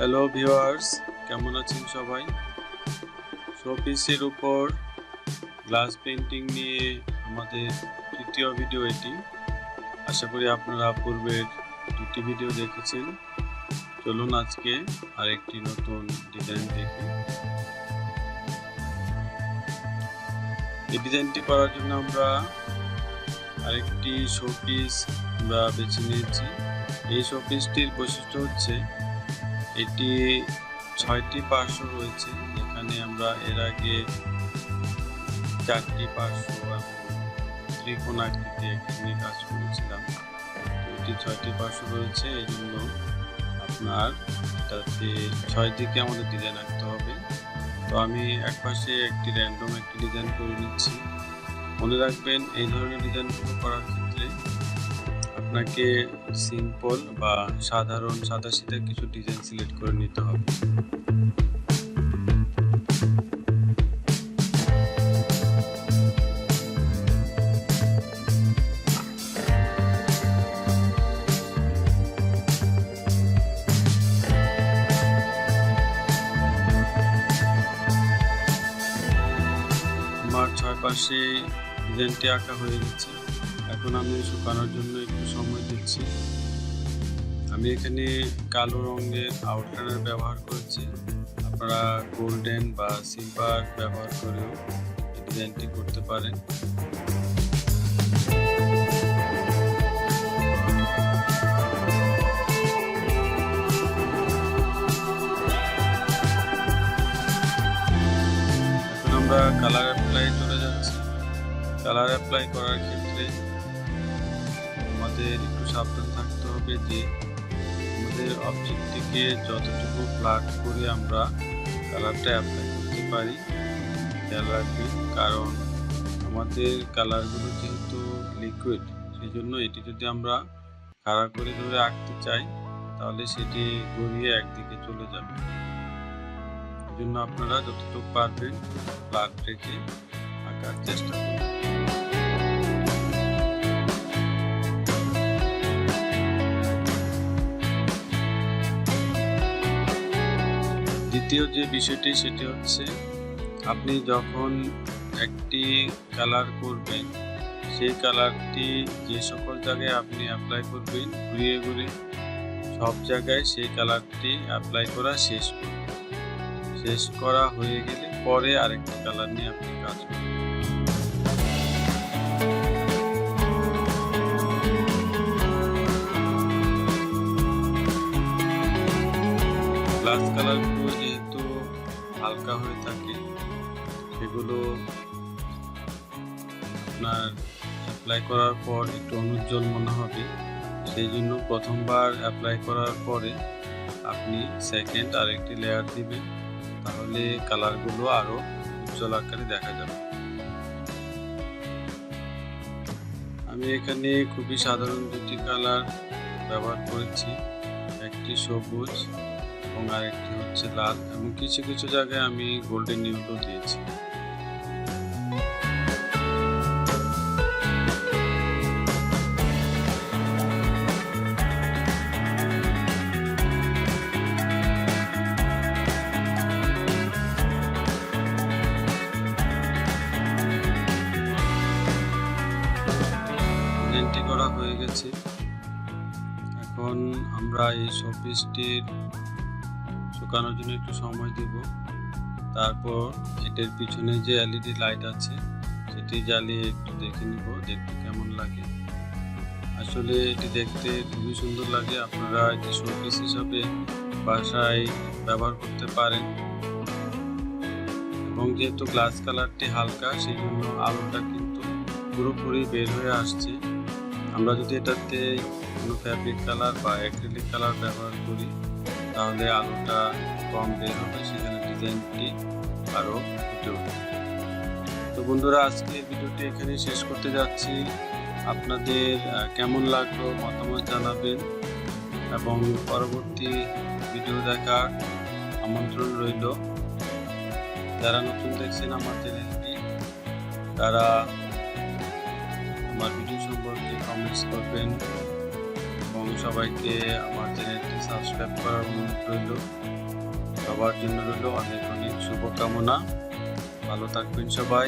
Hello viewers, কেমন আছেন সবাই? শোপিসের উপর গ্লাস পেইন্টিং নিয়ে আমাদের তৃতীয় ভিডিও এটি। আশা করি আপনারা পূর্বের দুটি ভিডিও দেখেছেন। চলুন আজকে আরেকটি নতুন ডিজাইন দেখি। এই ডিজাইনটি করার জন্য আমরা আরেকটি শোপিস বেছে নিয়েছি। এই শোপিসটির বৈশিষ্ট্য হচ্ছে এটি 6টি পার্শ্ব রয়েছে। এখানে আমরা এর আগে 4টি পার্শ্ব এবং ত্রিকোণ আকৃতি এখানে কাজ করেছিলাম। এটি 6টি পার্শ্ব রয়েছে, এই জন্য আপনার এটাতে 6 দিকে আমাদের ডিজাইন আঁকতে হবে। তো আমি এক পাশে একটি র্যান্ডম একটি ডিজাইন করে নিচ্ছি। মনে রাখবেন, এই ধরনের ডিজাইনগুলো করার ক্ষেত্রে আপনাকে সিম্পল বা সাধারণ সাদাসিধা কিছু ডিজাইন সিলেক্ট করে নিতে হবে। আমার 6 পাশে ডিজাইনটি আঁকা হয়ে গেছে। এখন আমি শুকানোর জন্য একটু সময় দিচ্ছি। আমি এখানে কালো রঙের আউটলাইনার ব্যবহার করেছি। আপনারা গোল্ডেন বা সিলভার ব্যবহার করেও ডিজাইনটি করতে পারেন। এখন আমরা কালার অ্যাপ্লাই চলে যাচ্ছি। কালার অ্যাপ্লাই করার ক্ষেত্রে আমাদের একটু সাবধান থাকতে হবে যে আমাদের অবজেক্টটিকে যতটুকু ফ্ল্যাট করে আমরা কালারটা অ্যাপ্লাই করতে পারি খেয়াল রাখবেন, কারণ আমাদের কালারগুলো যেহেতু লিকুইড, সেই জন্য এটি যদি আমরা খাড়া করে ধরে আঁকতে চাই তাহলে সেটি গড়িয়ে একদিকে চলে যাবে। এই জন্য আপনারা যতটুকু পারবেন ফ্ল্যাট রেখে আঁকার চেষ্টা করুন। দ্বিতীয় যে বিষয়টি সেটি হচ্ছে, আপনি যখন একটি কালার করবেন সেই কালারটি যে সকল জায়গায় আপনি অ্যাপ্লাই করবেন ঘুরিয়ে ঘুরিয়ে সব জায়গায় সেই কালারটি অ্যাপ্লাই করা শেষ করবেন। শেষ করা হয়ে গেলে পরে আরেকটি কালার নিয়ে আপনি কাজ করবেন। গ্লাস কালারগুলো যেহেতু হালকা হয়ে থাকে, সেগুলো আপনার অ্যাপ্লাই করার পর একটু অনুজ্জ্বল মনে হবে। সেই জন্য প্রথমবার অ্যাপ্লাই করার পরে আপনি সেকেন্ড আরেকটি লেয়ার দিবেন, তাহলে কালারগুলো আরও উজ্জ্বল আকারে দেখা যাবে। আমি এখানে খুবই সাধারণ দুটি কালার ব্যবহার করেছি, একটি সবুজ এবং আরেকটি হচ্ছে লাল, এবং কিছু কিছু জায়গায় আমি গোল্ডেন ইয়েলো দিয়েছি। ডিজাইনটি করা হয়ে গেছে। এখন আমরা এই শোপিসটির শুকানোর জন্য একটু সময় দেব। তারপর এটার পিছনে যে এলইডি লাইট আছে সেটি জ্বালিয়ে একটু দেখে নিব, দেখতে কেমন লাগে। আসলে এটি দেখতে খুবই সুন্দর লাগে। আপনারা এটি শোপিস হিসাবে বাসায় ব্যবহার করতে পারেন, এবং যেহেতু গ্লাস কালারটি হালকা, সেই জন্য আলোটা কিন্তু পুরোপুরি বের হয়ে আসছে। আমরা যদি এটাতে কোনো ফ্যাব্রিক কালার বা অ্যাক্রিলিক কালার ব্যবহার করি তাহলে আলোটা কম বের হবে, সেখানে ডিজাইনটি আরও ফুটে উঠবে। তো বন্ধুরা, আজকে ভিডিওটি এখানে শেষ করতে যাচ্ছি। আপনাদের কেমন লাগলো মতামত জানাবেন, এবং পরবর্তী ভিডিও দেখার আমন্ত্রণ রইল। যারা নতুন দেখছেন আমার চ্যানেলটি, তারা আমার ভিডিও সম্পর্কে কমেন্টস করবেন, এবং সবাইকে আমার চ্যানেলটি সাবস্ক্রাইব করার অনুরোধ রইল। সবার জন্য রইল অনেক অনেক শুভকামনা। ভালো থাকবেন সবাই।